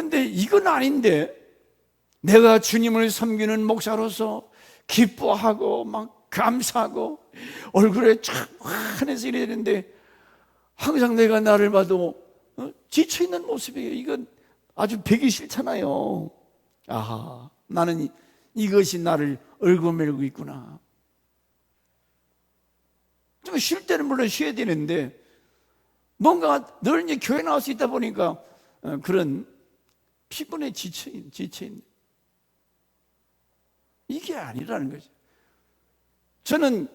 근데 이건 아닌데, 내가 주님을 섬기는 목사로서 기뻐하고 막 감사하고 얼굴에 쫙 환해서 이래야 되는데 항상 내가 나를 봐도 지쳐있는 모습이에요. 이건 아주 배기 싫잖아요. 아하, 나는 이것이 나를 얽어매고 있구나. 좀 쉴 때는 물론 쉬어야 되는데 뭔가 늘 이제 교회 나와서 있다 보니까 그런 피곤에 지쳐있는 이게 아니라는 거죠. 저는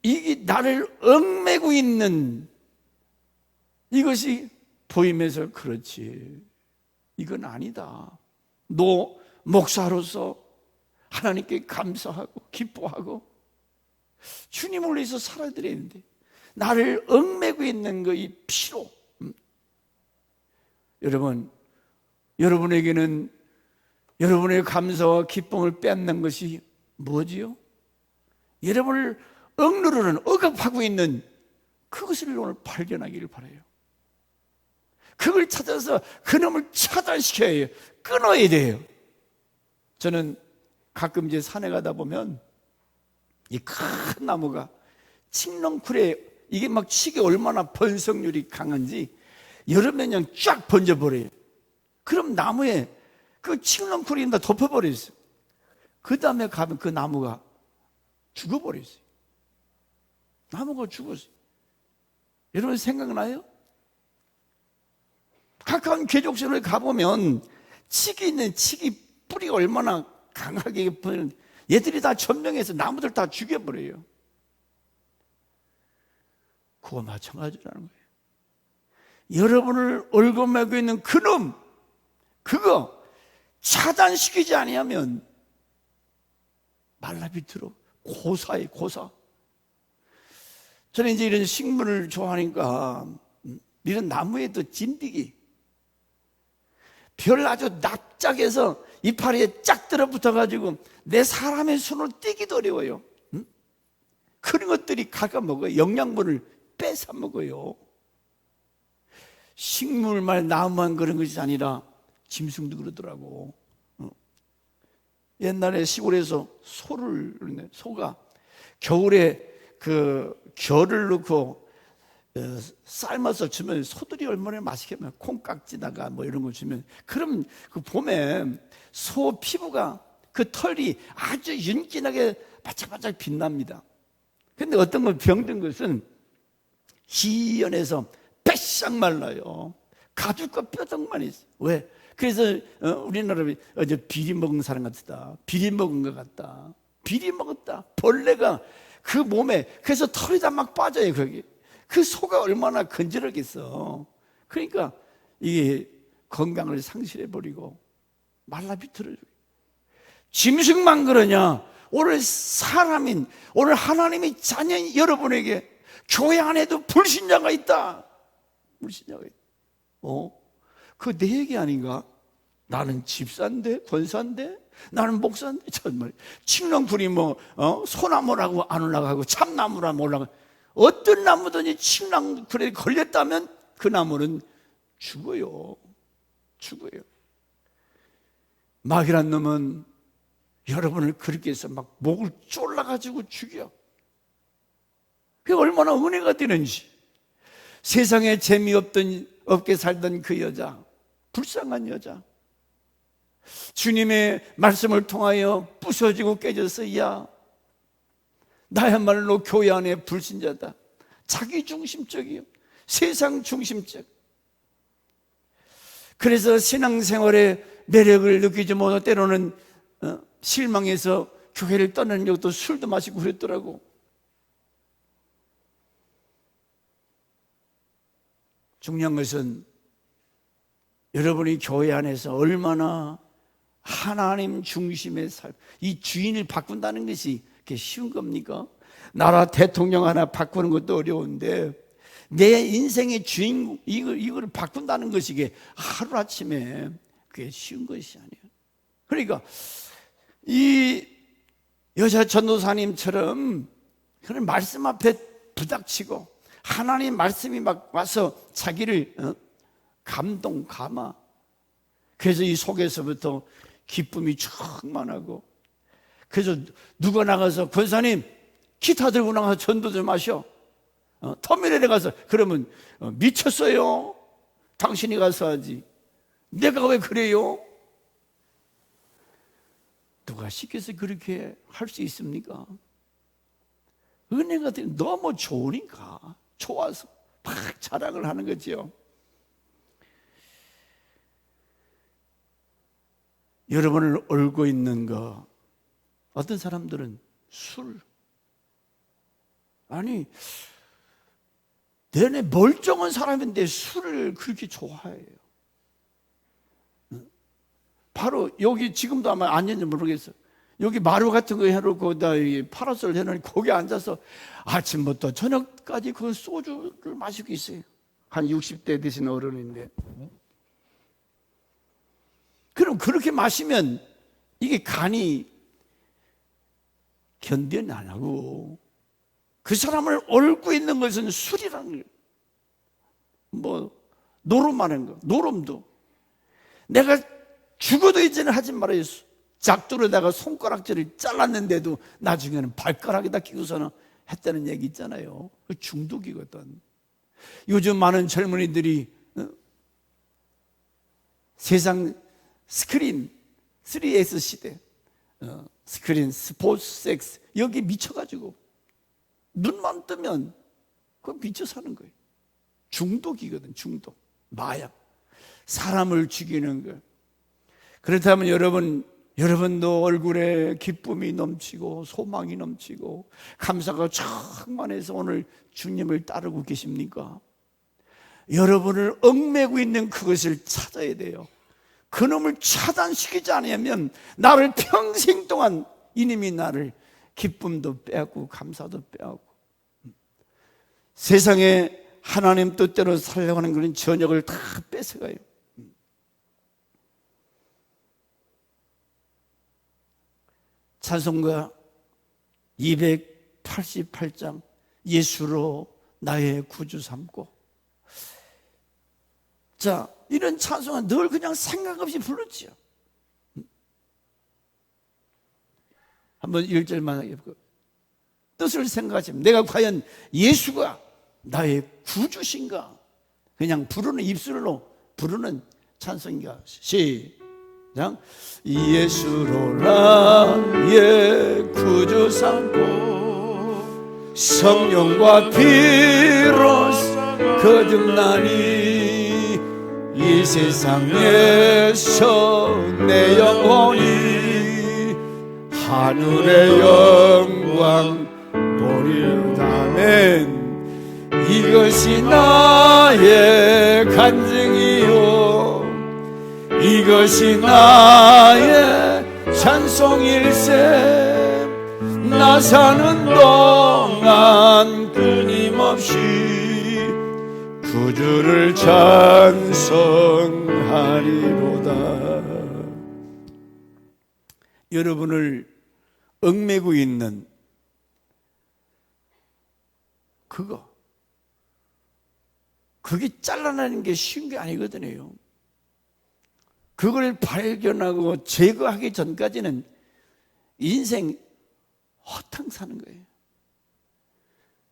이게 나를 얽매고 있는 이것이 보이면서 그렇지, 이건 아니다. 너 목사로서 하나님께 감사하고 기뻐하고 주님을 위해서 살아드려야 되는데 나를 얽매고 있는 거, 이 피로. 여러분, 여러분에게는 여러분의 감사와 기쁨을 뺏는 것이 뭐지요? 여러분을 억누르는, 억압하고 있는 그것을 오늘 발견하기를 바라요. 그걸 찾아서 그놈을 차단시켜야 해요. 끊어야 돼요. 저는 가끔 이제 산에 가다 보면 이 큰 나무가 칡렁쿨에 이게 막 칡이 얼마나 번성률이 강한지 여름에 그냥 쫙 번져버려요. 그럼 나무에 그 칡렁쿨이 다 덮어버렸어요. 그 다음에 가면 그 나무가 죽어버렸어요. 나무가 죽었어요. 여러분 생각나요? 가까운 계족선을 가보면 칡이 있는 칡이 뿌리가 얼마나 강하게 보이는, 얘들이 다 점령해서 나무들 다 죽여버려요. 그거 마찬가지라는 거예요. 여러분을 얽어매고 있는 그놈, 그거 차단시키지 아니하면 말라비트로 고사에 고사. 저는 이제 이런 식물을 좋아하니까 이런 나무에도 진드기, 별 아주 납작해서 이파리에 쫙 들어붙어가지고 내 사람의 손을 떼기도 어려워요. 그런 것들이 갉아먹어요. 영양분을 뺏어 먹어요. 식물만 나무만 그런 것이 아니라 짐승도 그러더라고. 옛날에 시골에서 소가 겨울에 그 겨를 넣고 삶아서 주면 소들이 얼마나 맛있게 먹어요. 콩깍지다가 뭐 이런 거 주면, 그럼 그 봄에 소 피부가, 그 털이 아주 윤기나게 바짝바짝 빛납니다. 근데 어떤 건 병든 것은 희연해서 빼싹 말라요. 가죽과 뼈덕만 있어요. 왜? 그래서 우리나라에 어제 비리 먹은 사람 같다, 비리 먹은 것 같다, 비리 먹었다, 벌레가 그 몸에, 그래서 털이 다 막 빠져요. 거기 그 소가 얼마나 건조하겠어. 그러니까 이게 건강을 상실해버리고 말라비틀어져요. 짐승만 그러냐? 오늘 사람인, 오늘 하나님의 자녀인 여러분에게 교회 안에도 불신자가 있다. 불신자가 있다. 그거 내 얘기 아닌가? 나는 집사인데, 권사인데, 나는 목사인데, 정말 칡렁쿨이 소나무라고 안 올라가고 참나무라고 올라가고, 어떤 나무든지 칡렁쿨에 걸렸다면 그 나무는 죽어요. 죽어요. 마귀란 놈은 여러분을 그렇게 해서 막 목을 졸라가지고 죽여. 그게 얼마나 은혜가 되는지. 세상에 재미없게 살던 그 여자, 불쌍한 여자, 주님의 말씀을 통하여 부서지고 깨져서, 야, 나야말로 교회 안에 불신자다. 자기 중심적이요, 세상 중심적. 그래서 신앙생활에 매력을 느끼지 못하고 때로는 실망해서 교회를 떠나는 것도, 술도 마시고 그랬더라고. 중요한 것은 여러분이 교회 안에서 얼마나 하나님 중심의 삶, 이 주인을 바꾼다는 것이 그게 쉬운 겁니까? 나라 대통령 하나 바꾸는 것도 어려운데 내 인생의 주인, 이걸 바꾼다는 것이 이게 하루아침에 그게 쉬운 것이 아니에요. 그러니까 이 여자 전도사님처럼 그런 말씀 앞에 부닥치고 하나님 말씀이 막 와서 자기를 감동, 감화, 그래서 이 속에서부터 기쁨이 충만하고, 그래서 누가 나가서 권사님 기타 들고 나가서 전도 좀 하셔. 터미널에 가서 그러면 미쳤어요. 당신이 가서 하지. 내가 왜 그래요? 누가 시켜서 그렇게 할 수 있습니까? 은혜가 너무 좋으니까, 좋아서 막 자랑을 하는 거죠. 여러분을 얽고 있는 거, 어떤 사람들은 술, 아니 내내 멀쩡한 사람인데 술을 그렇게 좋아해요. 바로 여기 지금도 아마 아닌지 모르겠어요. 여기 마루 같은 거 해놓고 파라솔 해놓으니 거기 앉아서 아침부터 저녁까지 그 소주를 마시고 있어요. 한 60대 되신 어른인데. 그럼 그렇게 마시면 이게 간이 견뎌는 안 하고, 그 사람을 얽고 있는 것은 술이라는 거예요. 뭐 노름하는 거, 노름도 내가 죽어도 이제는 하지 말아요. 작두로다가 손가락질을 잘랐는데도 나중에는 발가락에다 끼고서는 했다는 얘기 있잖아요. 그 중독이거든. 요즘 많은 젊은이들이 세상 스크린 3S 시대, 스크린, 스포츠, 섹스, 여기 미쳐가지고 눈만 뜨면 그건 미쳐 사는 거예요. 중독이거든. 중독, 마약, 사람을 죽이는 거. 그렇다면 여러분도 얼굴에 기쁨이 넘치고 소망이 넘치고 감사가 충만해서 오늘 주님을 따르고 계십니까? 여러분을 얽매고 있는 그것을 찾아야 돼요. 그놈을 차단시키지 않으면 나를 평생 동안 이놈이 나를 기쁨도 빼앗고 감사도 빼앗고, 세상에 하나님 뜻대로 살려고 하는 그런 저녁을 다 뺏어가요. 찬송가 288장, 예수로 나의 구주 삼고. 자, 이런 찬송은 늘 그냥 생각 없이 부르지요. 한번 1절만 해볼까요? 뜻을 생각하시면 내가 과연 예수가 나의 구주신가? 그냥 부르는, 입술로 부르는 찬송인가? 시작. 예수로 나의 구주 삼고 성령과 피로 거듭나니 이 세상에서 내 영혼이 하늘의 영광 보리다면 이것이 나의 간증이요 이것이 나의 찬송일세. 나 사는 동안 끊임없이 구주를 찬송하리로다. 여러분을 얽매고 있는 그게 잘라내는 게 쉬운 게 아니거든요. 그걸 발견하고 제거하기 전까지는 인생 허탕 사는 거예요.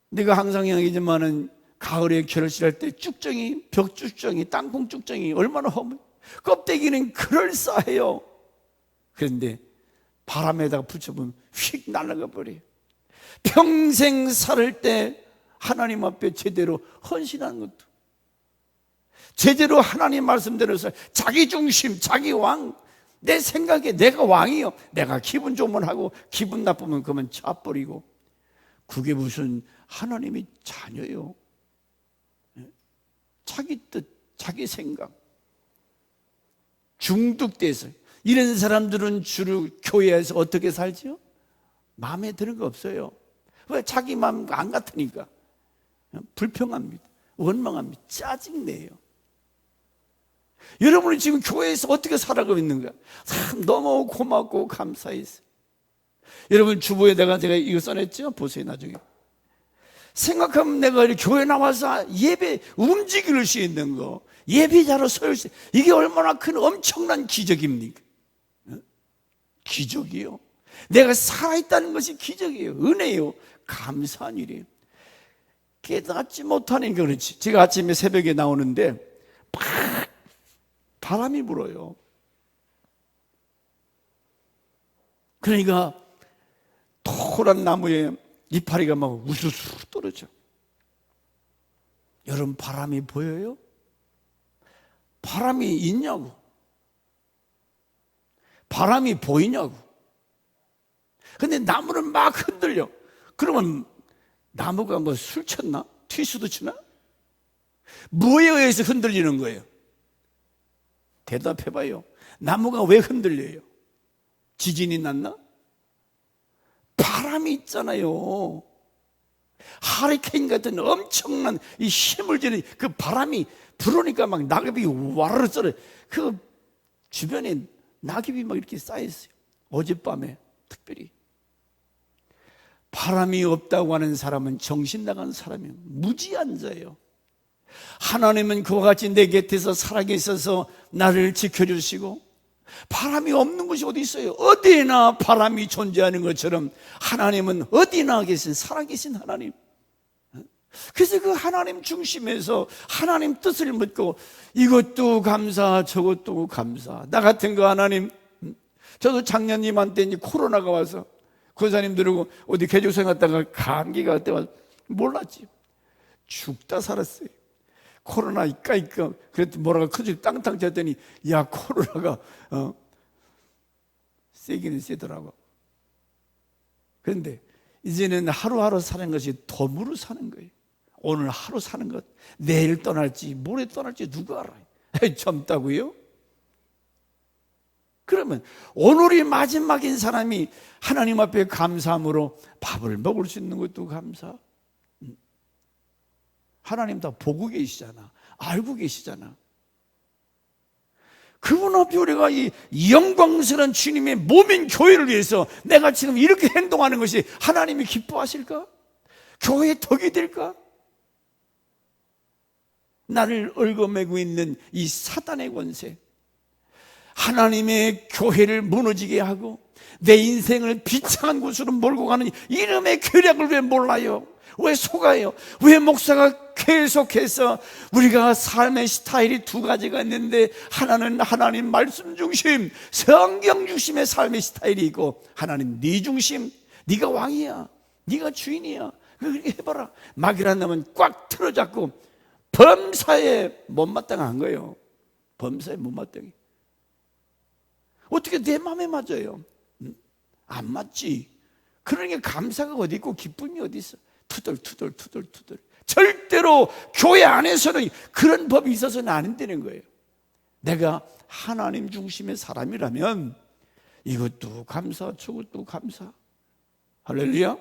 내가 항상 이야기지만은 가을에 결실할 때 쭉정이, 벽쭉정이, 땅콩 쭉정이 얼마나 껍데기는 그럴싸해요. 그런데 바람에다가 붙여보면 휙 날아가 버려요. 평생 살 때 하나님 앞에 제대로 헌신하는 것도, 제대로 하나님 말씀대로 해서 자기 중심, 자기 왕, 내 생각에 내가 왕이요, 내가 기분 좋으면 하고 기분 나쁘면 그만 차버리고, 그게 무슨 하나님의 자녀요. 자기 뜻, 자기 생각, 중독돼서. 이런 사람들은 주로 교회에서 어떻게 살지요? 마음에 드는 거 없어요. 왜? 자기 마음과 안 같으니까. 불평합니다, 원망합니다, 짜증내요. 여러분이 지금 교회에서 어떻게 살아가고 있는가? 참 너무 고맙고 감사해서. 여러분 주보에다가 제가 이거 써냈죠? 보세요. 나중에 생각하면 내가 교회 나와서 예배 움직일 수 있는 거, 예비자로 서 있어요. 이게 얼마나 큰 엄청난 기적입니까? 기적이요. 내가 살아있다는 것이 기적이에요. 은혜요. 감사한 일이에요. 깨닫지 못하니까 그렇지. 제가 아침에 새벽에 나오는데 막 바람이 불어요. 그러니까 토란 나무에 이파리가 막 우수수 떨어져. 여러분, 바람이 보여요? 바람이 있냐고? 바람이 보이냐고? 근데 나무는 막 흔들려. 그러면 나무가 뭐 술 쳤나? 튀수도 치나? 뭐에 의해서 흔들리는 거예요? 대답해봐요. 나무가 왜 흔들려요? 지진이 났나? 바람이 있잖아요. 하리케인 같은 엄청난 이 힘을 지닌 그 바람이 불으니까 막 낙엽이 와르르 썰어요. 그 주변에 낙엽이 막 이렇게 쌓여있어요. 어젯밤에 특별히. 바람이 없다고 하는 사람은 정신 나간 사람이에요. 무지한 자예요. 하나님은 그와 같이 내 곁에서 살아계셔서 나를 지켜주시고, 바람이 없는 곳이 어디 있어요? 어디나 바람이 존재하는 것처럼 하나님은 어디나 계신 살아계신 하나님. 그래서 그 하나님 중심에서 하나님 뜻을 묻고 이것도 감사 저것도 감사. 나 같은 거 하나님, 저도 작년님한테 이제 코로나가 와서 권사님 들고 어디 개조생 갔다가 감기가 그때 와서 몰랐지. 죽다 살았어요. 코로나 이까 그랬더니 뭐라고 큰소리 땅땅 쳤더니 야, 코로나가 세기는 세더라고. 그런데 이제는 하루하루 사는 것이 덤으로 사는 거예요. 오늘 하루 사는 것, 내일 떠날지 모레 떠날지 누가 알아요? 젊다고요? 그러면 오늘이 마지막인 사람이 하나님 앞에 감사함으로 밥을 먹을 수 있는 것도 감사. 하나님 다 보고 계시잖아. 알고 계시잖아. 그분 앞에 우리가 이 영광스러운 주님의 몸인 교회를 위해서 내가 지금 이렇게 행동하는 것이 하나님이 기뻐하실까? 교회의 덕이 될까? 나를 얽어매고 있는 이 사단의 권세, 하나님의 교회를 무너지게 하고 내 인생을 비참한 곳으로 몰고 가는 이름의 계략을 왜 몰라요? 왜 속아요? 왜 목사가 계속해서 우리가 삶의 스타일이 두 가지가 있는데, 하나는 하나님 말씀 중심, 성경 중심의 삶의 스타일이 있고, 하나는 네 중심, 네가 왕이야, 네가 주인이야, 그렇게 해봐라. 막이라는 놈은 꽉 틀어잡고 범사에 못마땅한 거예요. 범사에 못마땅해. 어떻게 내 마음에 맞아요? 안 맞지. 그러니까 감사가 어디 있고 기쁨이 어디 있어? 투덜. 절대로 교회 안에서는 그런 법이 있어서는 안 된다는 거예요. 내가 하나님 중심의 사람이라면 이것도 감사 저것도 감사. 할렐루야.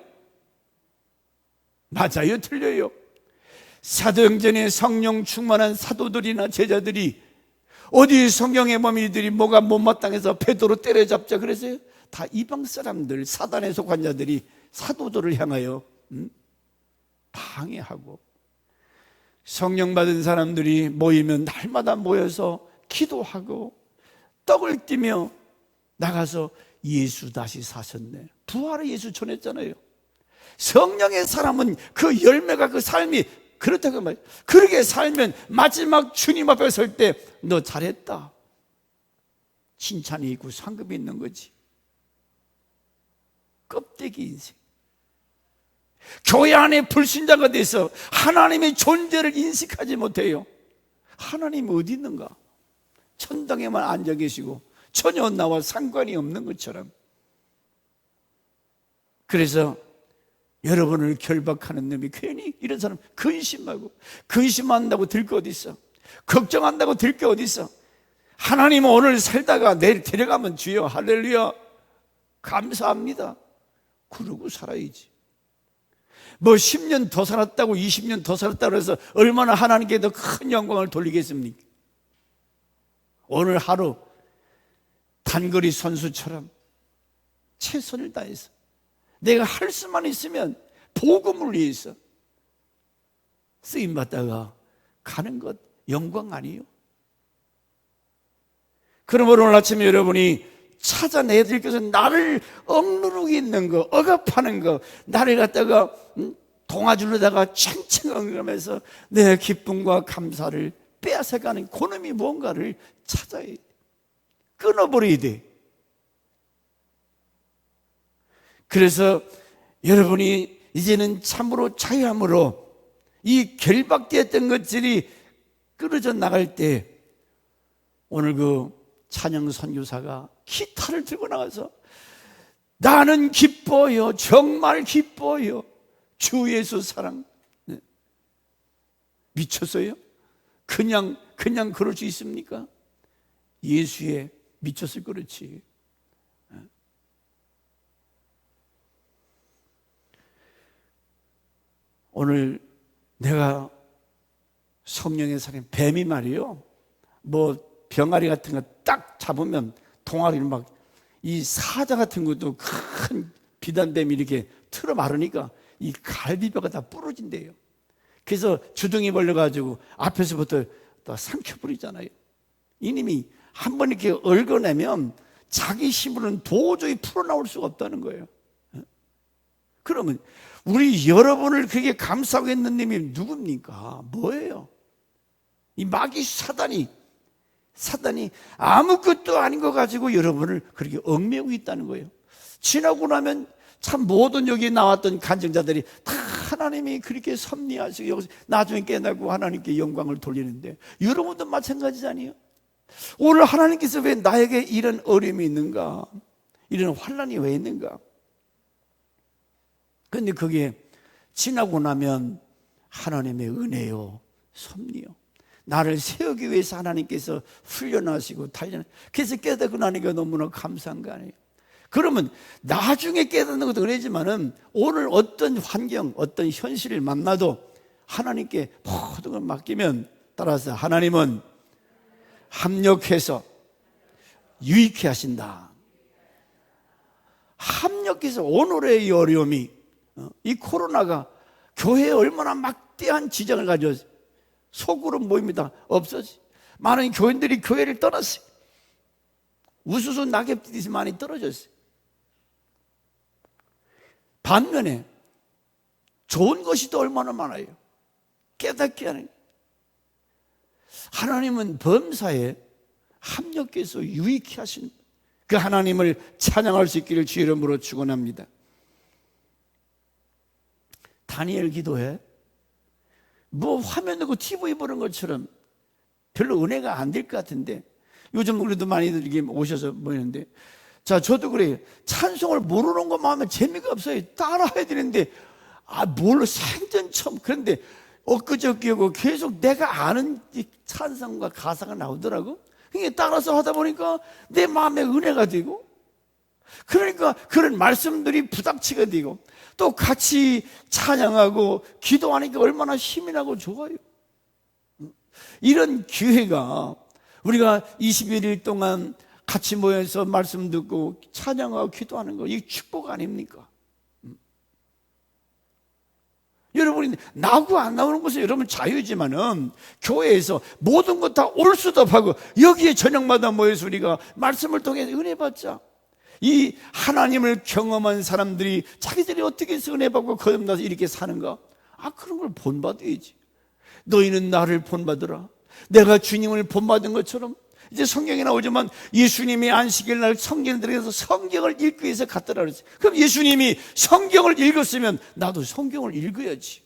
맞아요 틀려요? 사도행전에 성령 충만한 사도들이나 제자들이 어디 성경에 보면 이들이 뭐가 못마땅해서 베드로 때려잡자 그랬어요? 다 이방 사람들, 사단에 속한 자들이 사도들을 향하여 방해하고, 성령 받은 사람들이 모이면 날마다 모여서 기도하고 떡을 띠며 나가서 예수 다시 사셨네, 부활의 예수 전했잖아요. 성령의 사람은 그 열매가, 그 삶이 그렇다고 말이에요. 그렇게 살면 마지막 주님 앞에 설 때 너 잘했다, 칭찬이 있고 상급이 있는 거지. 껍데기 인생. 교회 안에 불신자가 돼서 하나님의 존재를 인식하지 못해요. 하나님이 어디 있는가? 천당에만 앉아 계시고 전혀 나와 상관이 없는 것처럼. 그래서 여러분을 결박하는 놈이 괜히 이런 사람 근심한다고 들 게 어디 있어? 걱정한다고 들 게 어디 있어? 하나님은 오늘 살다가 내일 데려가면 주여 할렐루야 감사합니다 그러고 살아야지. 뭐 10년 더 살았다고 20년 더 살았다고 해서 얼마나 하나님께 더 큰 영광을 돌리겠습니까? 오늘 하루 단거리 선수처럼 최선을 다해서 내가 할 수만 있으면 복음을 위해서 쓰임받다가 가는 것 영광 아니에요? 그러므로 오늘 아침에 여러분이 찾아내야 될 것은 나를 억누르고 있는 거, 억압하는 거, 나를 갖다가 동아줄로다가 챙챙 엉금하면서 내 기쁨과 감사를 빼앗아가는 그놈이 뭔가를 찾아야 돼. 끊어버려야 돼. 그래서 여러분이 이제는 참으로 자유함으로 이 결박되었던 것들이 끊어져 나갈 때 오늘 그 찬영 선교사가 기타를 들고 나가서 나는 기뻐요. 정말 기뻐요. 주 예수 사랑. 네. 미쳤어요? 그냥 그럴 수 있습니까? 예수에 미쳤을 그렇지. 오늘 내가 성령의 사람 뱀이 말이요, 뭐 병아리 같은 거 딱 잡으면 동아리를 막, 이 사자 같은 것도 큰 비단뱀이 이렇게 틀어 마르니까 이 갈비뼈가 다 부러진대요. 그래서 주둥이 벌려가지고 앞에서부터 다 삼켜버리잖아요. 이님이 한 번 이렇게 얽어내면 자기 힘으로는 도저히 풀어나올 수가 없다는 거예요. 그러면 우리 여러분을 그렇게 감싸고 있는 님이 누굽니까? 뭐예요? 이 마귀 사단이 아무것도 아닌 거 가지고 여러분을 그렇게 얽매고 있다는 거예요. 지나고 나면 참 모든 여기 나왔던 간증자들이 다 하나님이 그렇게 섭리하시고 여기서 나중에 깨닫고 하나님께 영광을 돌리는데 여러분도 마찬가지잖아요. 오늘 하나님께서 왜 나에게 이런 어려움이 있는가, 이런 환난이 왜 있는가? 그런데 그게 지나고 나면 하나님의 은혜요, 섭리요, 나를 세우기 위해서 하나님께서 훈련하시고 그래서 깨닫고 나니까 너무나 감사한 거 아니에요. 그러면 나중에 깨닫는 것도 은혜지만은 오늘 어떤 환경, 어떤 현실을 만나도 하나님께 모든 걸 맡기면, 따라서 하나님은 합력해서 유익해 하신다. 합력해서 오늘의 이 어려움이, 이 코로나가 교회에 얼마나 막대한 지장을 가져왔어요. 속으로 모입니다. 없어지. 많은 교인들이 교회를 떠났어요. 우수수 낙엽들이 많이 떨어졌어요. 반면에 좋은 것이 또 얼마나 많아요. 깨닫게 하는. 하나님은 범사에 합력해서 유익해 하신 그 하나님을 찬양할 수 있기를 주의 이름으로 축원합니다. 다니엘 기도해. 뭐 화면 넣고 TV 보는 것처럼 별로 은혜가 안 될 것 같은데, 요즘 우리도 많이들 이렇게 오셔서 모이는데, 자, 저도 그래요. 찬송을 모르는 것만 하면 재미가 없어요. 따라해야 되는데, 뭘 생전 처음. 그런데 엊그저께고 계속 내가 아는 찬송과 가사가 나오더라고. 그게 따라서 하다 보니까 내 마음에 은혜가 되고, 그러니까 그런 말씀들이 부닥치게 되고, 또 같이 찬양하고 기도하니까 얼마나 힘이 나고 좋아요. 이런 기회가, 우리가 21일 동안 같이 모여서 말씀 듣고 찬양하고 기도하는 거, 이게 축복 아닙니까? 여러분이 나오고 안 나오는 것은 여러분 자유지만은 교회에서 모든 것 다 올 수도 하고 여기에 저녁마다 모여서 우리가 말씀을 통해 은혜 받자. 이 하나님을 경험한 사람들이 자기들이 어떻게 해서 은혜 받고 거듭나서 이렇게 사는가? 그런 걸 본받아야지. 너희는 나를 본받으라. 내가 주님을 본받은 것처럼. 이제 성경에 나오지만 예수님이 안식일 날 성경을 들여서 성경을 읽기 위해서 갔더라 그랬어요. 그럼 예수님이 성경을 읽었으면 나도 성경을 읽어야지.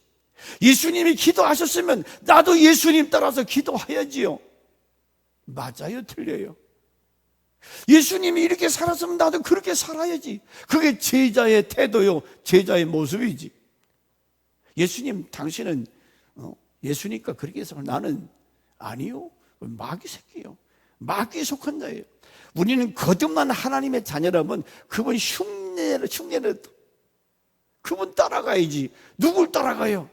예수님이 기도하셨으면 나도 예수님 따라서 기도해야지요. 맞아요, 틀려요? 예수님이 이렇게 살았으면 나도 그렇게 살아야지. 그게 제자의 태도요, 제자의 모습이지. 예수님, 당신은 예수니까 그렇게 해서 나는 아니요, 마귀 새끼요. 마귀에 속한 자예요. 우리는 거듭난 하나님의 자녀라면 그분 흉내를 그분 따라가야지. 누굴 따라가요?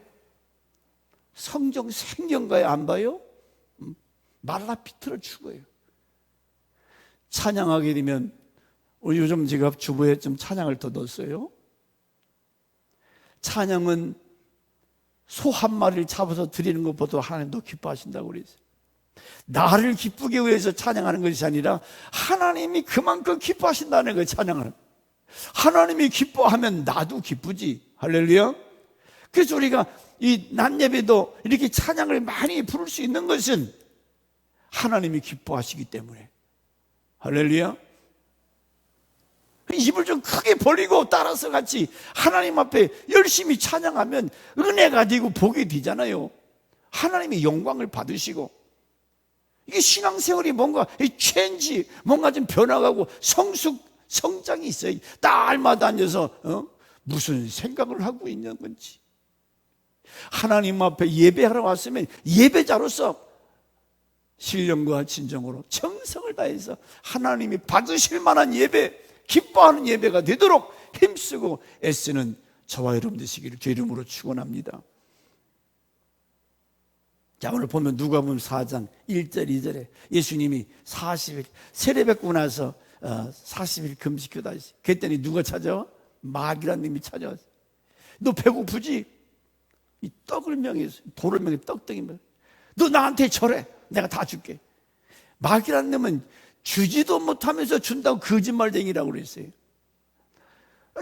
생경가에 안 봐요? 말라 비틀어 죽어요. 찬양하게 되면, 요즘 제가 주부에 좀 찬양을 더 넣었어요. 찬양은 소 한 마리를 잡아서 드리는 것보다 하나님 더 기뻐하신다고 그랬어요. 나를 기쁘게 위해서 찬양하는 것이 아니라 하나님이 그만큼 기뻐하신다는 걸 찬양하는. 하나님이 기뻐하면 나도 기쁘지. 할렐루야. 그래서 우리가 이 낮 예배도 이렇게 찬양을 많이 부를 수 있는 것은 하나님이 기뻐하시기 때문에. 할렐루야. 입을 좀 크게 벌리고 따라서 같이 하나님 앞에 열심히 찬양하면 은혜가 되고 복이 되잖아요. 하나님이 영광을 받으시고. 이게 신앙생활이 뭔가 체인지, 뭔가 좀 변화가고 성장이 있어요. 딸마다 앉아서 무슨 생각을 하고 있는 건지. 하나님 앞에 예배하러 왔으면 예배자로서 신령과 진정으로 정성을 다해서 하나님이 받으실 만한 예배, 기뻐하는 예배가 되도록 힘쓰고 애쓰는 저와 여러분 되시기를 주 이름으로 축원합니다. 자, 오늘 보면 누가복음 4장 1절 2절에 예수님이 40일 세례 받고 나서 40일 금식하다 했어요. 그랬더니 누가 찾아와? 마귀라는 놈이 찾아왔어. 너 배고프지? 이 떡을 명해서 돌을 명해 떡덩이면 너 나한테 절해. 내가 다 줄게. 마귀라는 놈은 주지도 못하면서 준다고 거짓말쟁이라고 그랬어요.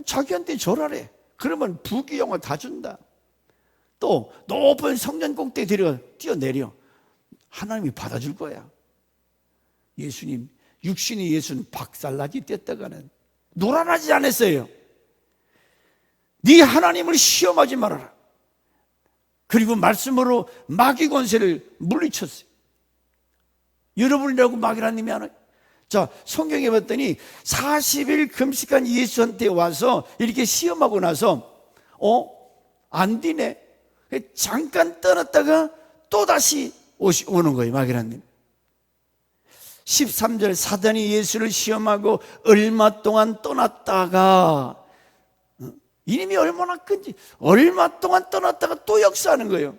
자기한테 절하래. 그러면 부귀영화 다 준다. 또 높은 성전 꼭대기 데려가 뛰어내려. 하나님이 받아줄 거야. 예수님, 육신의 예수는 박살나지 뗐다가는 노란하지 않았어요. 네 하나님을 시험하지 말아라. 그리고 말씀으로 마귀 권세를 물리쳤어요. 여러분이라고 마귀라는 님이 하나요? 자, 성경에 봤더니 40일 금식한 예수한테 와서 이렇게 시험하고 나서 안 되네. 잠깐 떠났다가 또다시 오는 거예요. 마귀라는 님. 13절 사단이 예수를 시험하고 얼마 동안 떠났다가 이님이 얼마나 큰지 얼마 동안 떠났다가 또 역사하는 거예요.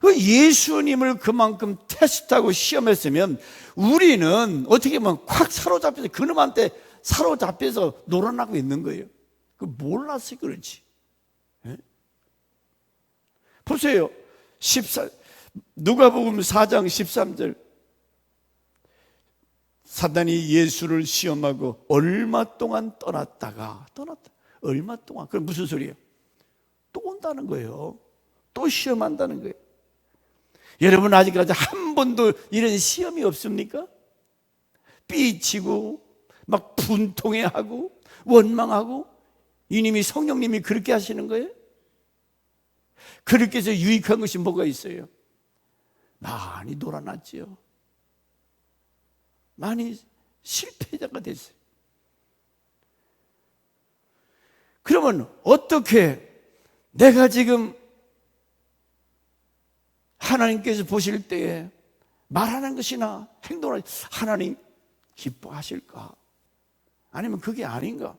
예수님을 그만큼 테스트하고 시험했으면 우리는 어떻게 보면 콱 사로잡혀서 그놈한테 사로잡혀서 놀아나고 있는 거예요. 그 몰라서 그렇지. 예? 보세요. 누가복음 4장 13절 사단이 예수를 시험하고 얼마 동안 떠났다. 얼마 동안. 그럼 무슨 소리예요? 또 온다는 거예요. 또 시험한다는 거예요. 여러분 아직까지 한 번도 이런 시험이 없습니까? 삐치고 막 분통해하고 원망하고 이님이 성령님이 그렇게 하시는 거예요? 그렇게 해서 유익한 것이 뭐가 있어요? 많이 놀아났지요. 많이 실패자가 됐어요. 그러면 어떻게 내가 지금 하나님께서 보실 때에 말하는 것이나 행동을 하나님 기뻐하실까? 아니면 그게 아닌가?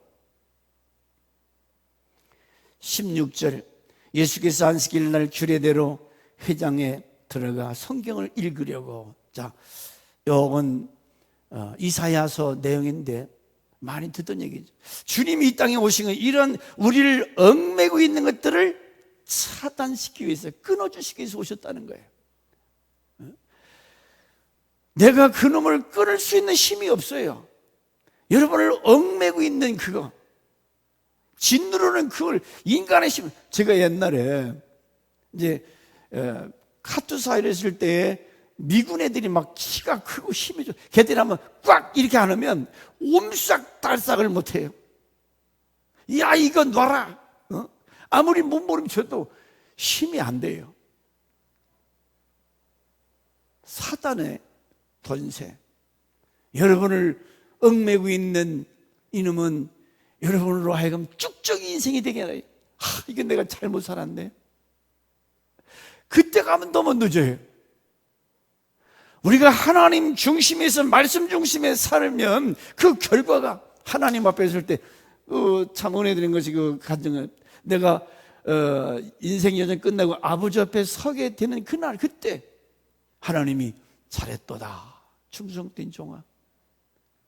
16절 예수께서 안식일 날 규례대로 회당에 들어가 성경을 읽으려고. 자, 이건 이사야서 내용인데 많이 듣던 얘기죠. 주님이 이 땅에 오신 건 이런 우리를 얽매고 있는 것들을 차단시키기 위해서, 끊어주시기 위해서 오셨다는 거예요. 내가 그놈을 끊을 수 있는 힘이 없어요. 여러분을 얽매고 있는 그거, 진노로는 그걸 인간의 힘. 제가 옛날에 이제 카투사를 했을 때 미군 애들이 막 키가 크고 힘이 좋아. 걔들이 하면 꽉 이렇게 안 하면 옴싹달싹을 못해요. 야, 이거 놔라. 아무리 몸부림쳐도 힘이 안 돼요. 사단의 권세. 여러분을 얽매고 있는 이놈은 여러분으로 하여금 쭉쭉이 인생이 되게 하라. 이건 내가 잘못 살았네. 그때 가면 너무 늦어요. 우리가 하나님 중심에서 말씀 중심에 살면 그 결과가 하나님 앞에 있을 때 참 은혜 드린 것이 그 가정은 내가 인생 여정 끝나고 아버지 앞에 서게 되는 그날, 그때 하나님이 잘했도다 충성된 종아.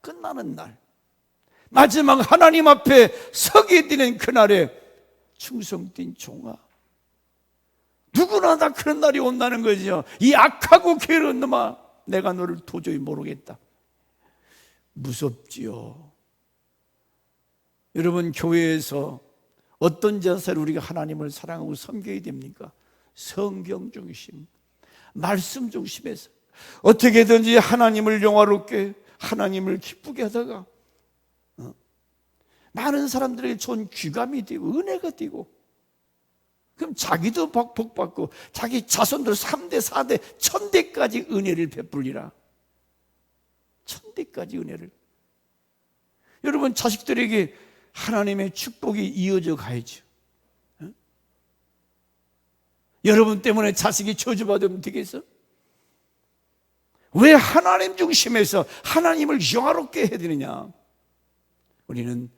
끝나는 날 마지막 하나님 앞에 서게 되는 그날에 충성된 종아. 누구나 다 그런 날이 온다는 거죠. 이 악하고 게으른 놈아, 내가 너를 도저히 모르겠다. 무섭지요. 여러분, 교회에서 어떤 자세로 우리가 하나님을 사랑하고 섬겨야 됩니까? 성경 중심, 말씀 중심에서 어떻게든지 하나님을 영화롭게, 하나님을 기쁘게 하다가 많은 사람들에게 좋은 귀감이 되고 은혜가 되고, 그럼 자기도 복받고 자기 자손들 3대 4대 1000대까지 은혜를 베풀리라. 1000대까지 은혜를. 여러분, 자식들에게 하나님의 축복이 이어져 가야죠. 여러분 때문에 자식이 저주받으면 되겠어? 왜 하나님 중심에서 하나님을 영화롭게 해야 되느냐? 우리는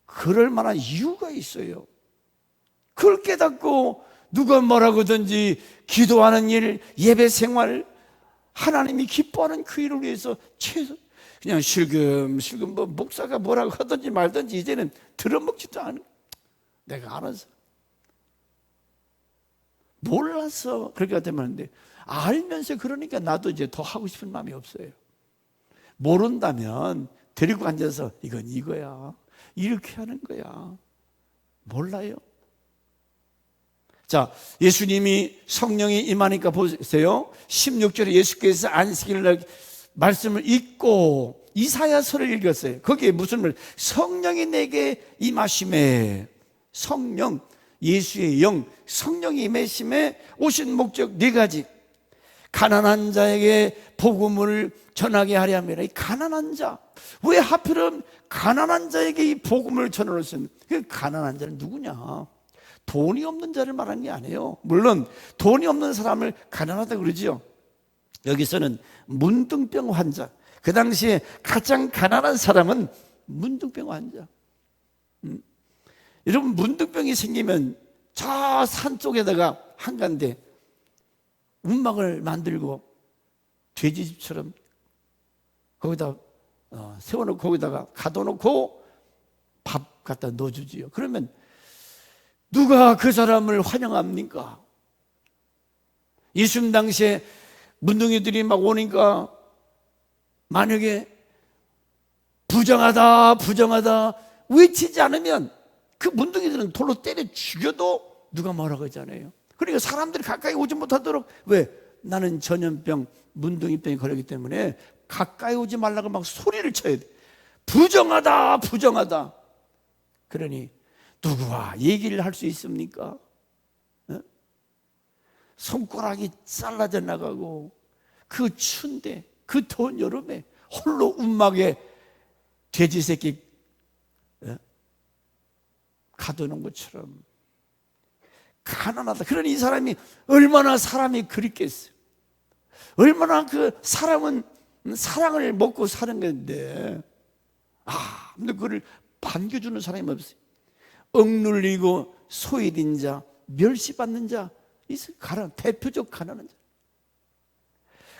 그럴 만한 이유가 있어요. 그걸 깨닫고 누가 뭐라고든지 기도하는 일, 예배 생활, 하나님이 기뻐하는 그 일을 위해서 그냥 실금실금 뭐 목사가 뭐라고 하든지 말든지 이제는 들어먹지도 않아. 내가 알아서 몰라서 그렇게 되면, 알면서 그러니까 나도 이제 더 하고 싶은 마음이 없어요. 모른다면 데리고 앉아서 이건 이거야, 이렇게 하는 거야. 몰라요. 자, 예수님이 성령이 임하니까 보세요. 16절에 예수께서 안식일날 말씀을 읽고 이사야서를 읽었어요. 거기에 무슨 말? 성령이 내게 임하심에, 성령, 예수의 영, 성령이 임하심에 오신 목적 4가지. 가난한 자에게 복음을 전하게 하려 함이라. 이 가난한 자, 왜 하필은 가난한 자에게 이 복음을 전하려 했습니까? 그 가난한 자는 누구냐? 돈이 없는 자를 말하는 게 아니에요. 물론 돈이 없는 사람을 가난하다고 그러지요. 여기서는 문둥병 환자, 그 당시에 가장 가난한 사람은 문둥병 환자. 여러분, 문둥병이 생기면 저 산 쪽에다가 한가운데 움막을 만들고 돼지집처럼 거기다 세워놓고 거기다가 가둬놓고 밥 갖다 넣어주지요. 그러면 누가 그 사람을 환영합니까? 예수님 당시에 문둥이들이 막 오니까 만약에 부정하다 부정하다 외치지 않으면 그 문둥이들은 돌로 때려 죽여도 누가 뭐라고 하잖아요. 그러니까 사람들이 가까이 오지 못하도록, 왜? 나는 전염병, 문둥이병이 걸렸기 때문에 가까이 오지 말라고 막 소리를 쳐야 돼. 부정하다 부정하다. 그러니 누구와 얘기를 할 수 있습니까? 손가락이 잘라져 나가고 그 추운데, 그 더운 여름에 홀로 움막에 돼지 새끼 가두는 것처럼 가난하다. 그러니 이 사람이 얼마나 사람이 그립겠어요. 얼마나 그 사람은 사랑을 먹고 사는 건데 근데 그걸 반겨주는 사람이 없어요. 억눌리고 소외된 자, 멸시받는 자, 대표적 가난한 자.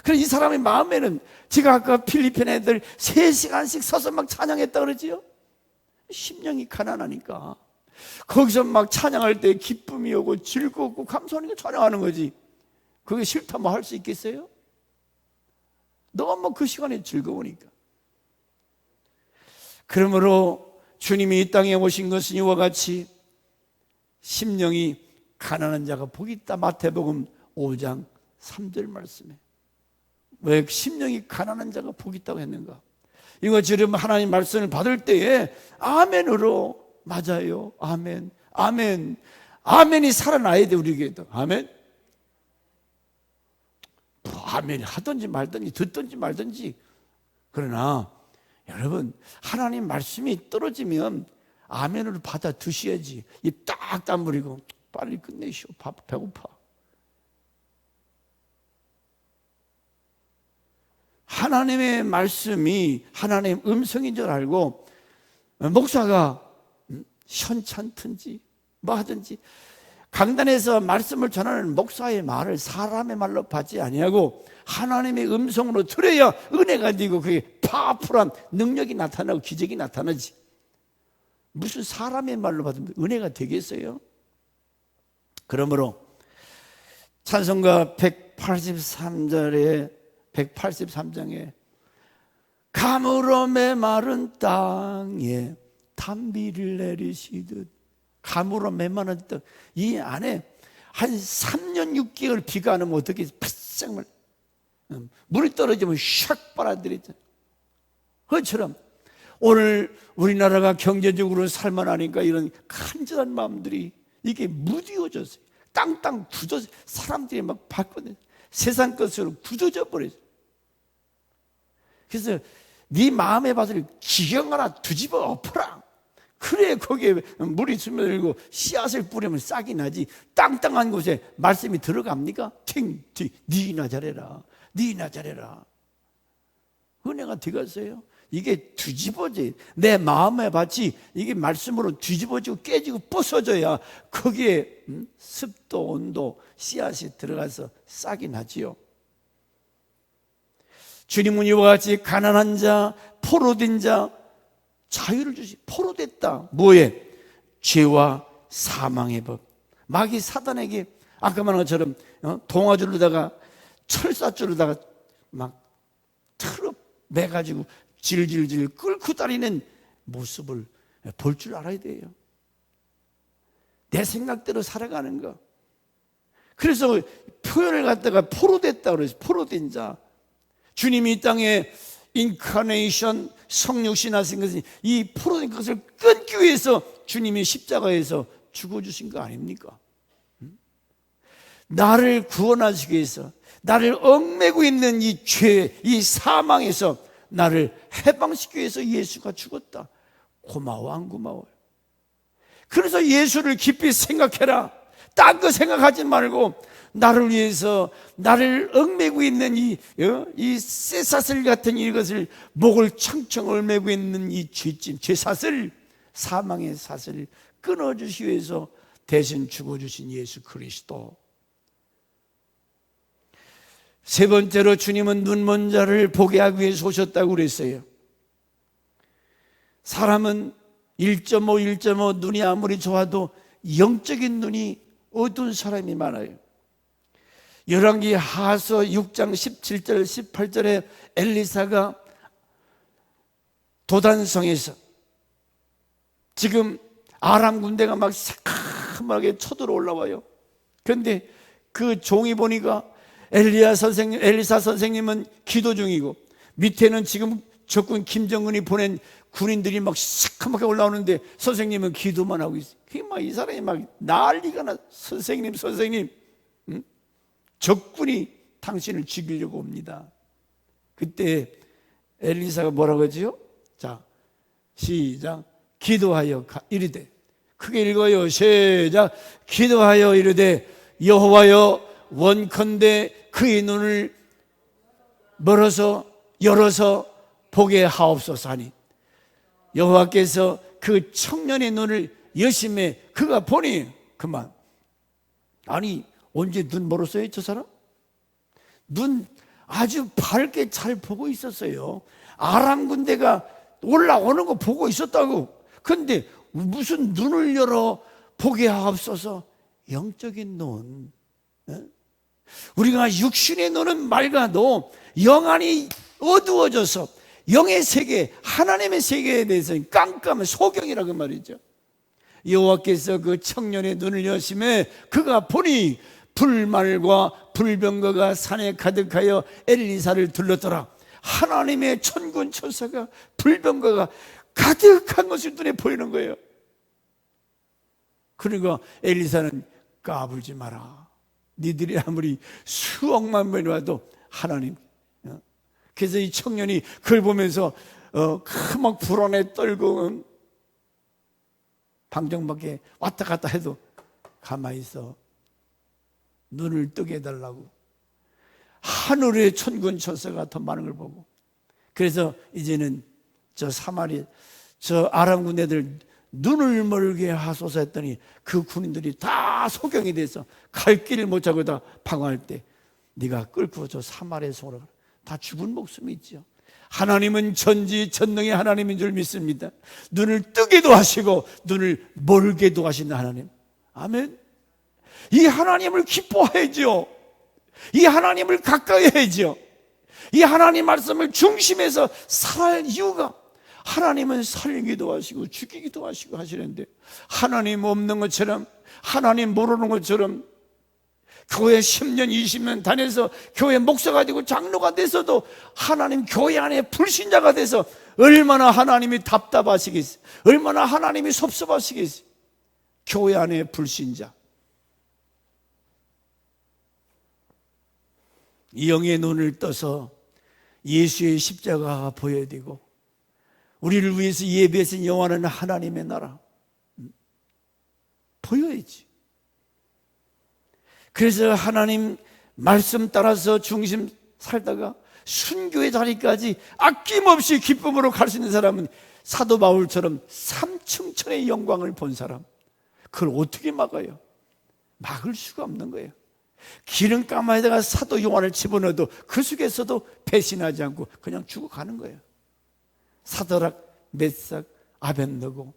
그래서 이 사람의 마음에는, 제가 아까 필리핀 애들 3시간씩 서서 막 찬양했다 그러지요. 심령이 가난하니까 거기서 막 찬양할 때 기쁨이 오고 즐겁고 감사하니까 찬양하는 거지. 그게 싫다면 할 수 있겠어요? 너무 그 시간에 즐거우니까. 그러므로 주님이 이 땅에 오신 것은 이와 같이 심령이 가난한 자가 복이 있다. 마태복음 5장 3절 말씀에. 왜 심령이 가난한 자가 복이 있다고 했는가? 이거 지금 하나님 말씀을 받을 때에 아멘으로, 맞아요, 아멘, 아멘, 아멘이 살아나야 돼. 우리에게도 아멘. 아멘 하든지 말든지 듣든지 말든지. 그러나 여러분, 하나님 말씀이 떨어지면 아멘으로 받아 드셔야지. 입 딱 다물고 빨리 끝내시오. 배고파. 하나님의 말씀이 하나님의 음성인 줄 알고 목사가 현찮든지 뭐 하든지 강단에서 말씀을 전하는 목사의 말을 사람의 말로 받지 아니하고 하나님의 음성으로 들어야 은혜가 되고 그게 파워풀한 능력이 나타나고 기적이 나타나지. 무슨 사람의 말로 받으면 은혜가 되겠어요? 그러므로 찬송가 183절에 183장에 가물어 메마른 땅에 단비를 내리시듯, 가물어 메마른 땅, 이 안에 한 3년 6개월 비가 안 오면 어떻게 바싹 물이 떨어지면 샥 빨아들이죠. 그것처럼 오늘 우리나라가 경제적으로 살만하니까 이런 간절한 마음들이 이게 무디워졌어요. 땅땅 굳어서 사람들이 막 바꾸네. 세상 것으로 굳어져 버렸어요. 그래서 네 마음의 밭을 기경 하나 뒤집어 엎어라. 그래 거기에 물이 스며들고 씨앗을 뿌리면 싹이 나지. 땅땅한 곳에 말씀이 들어갑니까? 니나 잘해라, 니나 잘해라. 은혜가 되겠어요? 이게 뒤집어져. 내 마음의 밭이 이게 말씀으로 뒤집어지고 깨지고 부서져야 거기에 습도, 온도, 씨앗이 들어가서 싹이 나지요. 주님은 이와 같이 가난한 자, 포로된 자 자유를 주시. 포로됐다. 뭐에? 죄와 사망의 법. 마귀 사단에게 아까 말한 것처럼 동아줄로다가 철사줄로다가 막 틀어 매가지고 질질질 끌고 다니는 모습을 볼 줄 알아야 돼요. 내 생각대로 살아가는 거. 그래서 표현을 갖다가 포로됐다 그래서 포로된 자. 주님이 이 땅에 인카네이션 성육신 하신 것은 이 포로된 것을 끊기 위해서 주님이 십자가에서 죽어주신 거 아닙니까? 나를 구원하시기 위해서, 나를 얽매고 있는 이 죄, 이 사망에서 나를 해방시키기 위해서 예수가 죽었다. 고마워 안 고마워요? 그래서 예수를 깊이 생각해라. 딴 거 생각하지 말고 나를 위해서 나를 얽매고 있는 이 쇠사슬 같은 이것을 목을 청청 얽매고 있는 이 죄짐, 죄사슬, 사망의 사슬을 끊어주시기 위해서 대신 죽어주신 예수 그리스도. 세 번째로 주님은 눈먼 자를 보게 하기 위해서 오셨다고 그랬어요. 사람은 1.5, 1.5 눈이 아무리 좋아도 영적인 눈이 어두운 사람이 많아요. 열왕기 하서 6장 17절 18절에 엘리사가 도단성에서 지금 아람 군대가 막 새카맣게 쳐들어 올라와요. 그런데 그 종이 보니까 엘리사 선생님은 기도 중이고 밑에는 지금 적군 김정은이 보낸 군인들이 막 새카맣게 올라오는데 선생님은 기도만 하고 있어요. 막 이 사람이 막 난리가 나. 선생님 적군이 당신을 죽이려고 옵니다. 그때 엘리사가 뭐라고 하지요? 자, 시작. 기도하여 이르되, 크게 읽어요. 시작. 기도하여 이르되 여호와여 원컨대 그의 눈을 열어서 보게 하옵소서 하니 여호와께서 그 청년의 눈을 여심해 그가 보니 그만. 아니 언제 눈 멀었어요 저 사람? 눈 아주 밝게 잘 보고 있었어요. 아람 군대가 올라오는 거 보고 있었다고. 그런데 무슨 눈을 열어 보게 하옵소서. 영적인 눈. 우리가 육신의 눈은 맑아도 영안이 어두워져서 영의 세계, 하나님의 세계에 대해서 깜깜한 소경이라고 말이죠. 여호와께서 그 청년의 눈을 여심해 그가 보니 불말과 불병거가 산에 가득하여 엘리사를 둘렀더라. 하나님의 천군 천사가 불병거가 가득한 것이 눈에 보이는 거예요. 그러니까 엘리사는 까불지 마라. 니들이 아무리 수억만 번이 와도 하나님. 그래서 이 청년이 그걸 보면서 막 불안에 떨고 방정밖에 왔다 갔다 해도 가만히 있어. 눈을 뜨게 해달라고. 하늘의 천군 천사가 더 많은 걸 보고. 그래서 이제는 저 아람 군대들 눈을 멀게 하소서 했더니 그 군인들이 다 소경이 돼서 갈 길을 못 찾고 다 방황할 때 네가 끌고 저 사마리아 성으로 가라. 다 죽은 목숨이 있죠. 하나님은 전지전능의 하나님인 줄 믿습니다. 눈을 뜨게도 하시고 눈을 멀게도 하신다 하나님. 아멘. 이 하나님을 기뻐해야죠. 이 하나님을 가까이 해야죠. 이 하나님 말씀을 중심에서 살아야 할 이유가, 하나님은 살기도 하시고 죽이기도 하시고 하시는데, 하나님 없는 것처럼, 하나님 모르는 것처럼 교회 10년 20년 다녀서 교회 목사가 되고 장로가 돼서도 하나님 교회 안에 불신자가 돼서 얼마나 하나님이 답답하시겠어요. 얼마나 하나님이 섭섭하시겠어요. 교회 안에 불신자. 영의 눈을 떠서 예수의 십자가가 보여야 되고, 우리를 위해서 예비하신 영원한 하나님의 나라 보여야지. 그래서 하나님 말씀 따라서 중심 살다가 순교의 자리까지 아낌없이 기쁨으로 갈 수 있는 사람은 사도 바울처럼 삼층천의 영광을 본 사람. 그걸 어떻게 막아요? 막을 수가 없는 거예요. 기름가마에다가 사도 요한을 집어넣어도 그 속에서도 배신하지 않고 그냥 죽어가는 거예요. 사드락, 메삭, 아벳느고,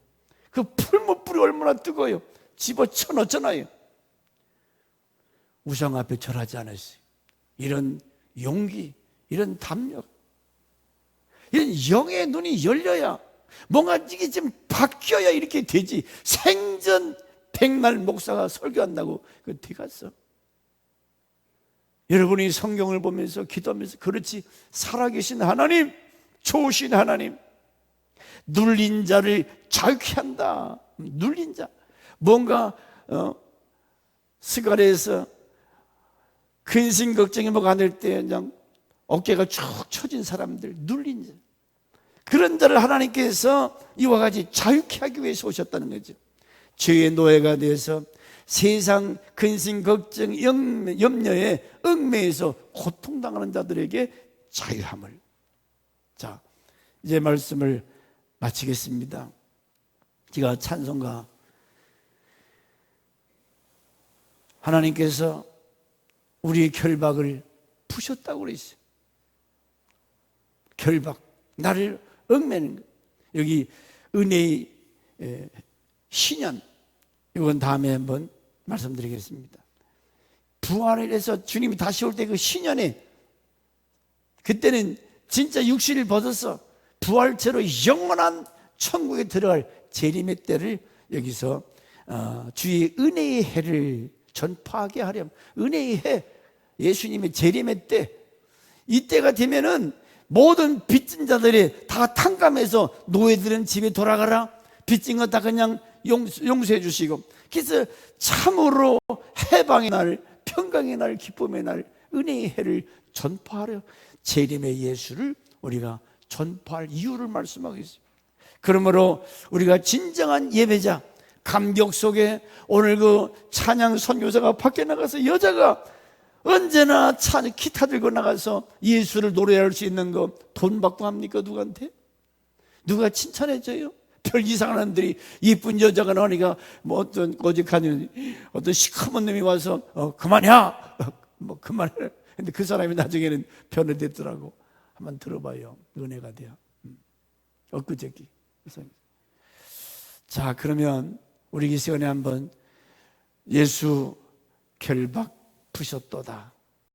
그 풀무불이 얼마나 뜨거워요. 집어쳐 넣잖아요. 우상 앞에 절하지 않았어요. 이런 용기, 이런 담력, 이런 영의 눈이 열려야, 뭔가 이게 좀 바뀌어야 이렇게 되지. 생전 백날 목사가 설교한다고 그 어디 갔어? 여러분이 성경을 보면서 기도하면서, 그렇지, 살아계신 하나님, 좋으신 하나님, 눌린 자를 자유케 한다. 눌린 자, 뭔가 스가랴에서 근심 걱정이 뭐가 안 될 때 그냥 어깨가 쭉 처진 사람들, 눌린 자, 그런 자를 하나님께서 이와 같이 자유케 하기 위해서 오셨다는 거죠. 죄의 노예가 돼서 세상 근심 걱정 염려에 얽매여서 고통당하는 자들에게 자유함을. 자, 이제 말씀을 마치겠습니다. 제가 찬송가, 하나님께서 우리의 결박을 푸셨다고 그랬어요. 결박, 나를 얽매는 것. 여기 은혜의 신년, 이건 다음에 한번 말씀드리겠습니다. 부활을 해서 주님이 다시 올 때 그 신년에, 그때는 진짜 육신을 벗어서 부활체로 영원한 천국에 들어갈 재림의 때를 여기서 주의 은혜의 해를 전파하게 하렴. 은혜의 해, 예수님의 재림의 때, 이때가 되면은 모든 빚진 자들이 다 탕감해서 노예들은 집에 돌아가라, 빚진 거 다 그냥 용서해 주시고, 그래서 참으로 해방의 날, 평강의 날, 기쁨의 날, 은혜의 해를 전파하려 재림의 예수를 우리가 전파할 이유를 말씀하고 있습니다. 그러므로 우리가 진정한 예배자, 감격 속에 오늘 그 찬양 선교사가 밖에 나가서 여자가 언제나 기타 들고 나가서 예수를 노래할 수 있는 거 돈 받고 합니까? 누구한테? 누가 칭찬해줘요? 별 이상한 놈들이, 이쁜 여자가 나오니까 뭐 어떤 꼬직한 어떤 시커먼 놈이 와서 그만해! 뭐 그만해. 근데 그 사람이 나중에는 변화됐더라고. 한번 들어봐요. 은혜가 돼요. 엊그저께. 자, 그러면 우리 이 시간에 한번 예수 결박 푸셨도다.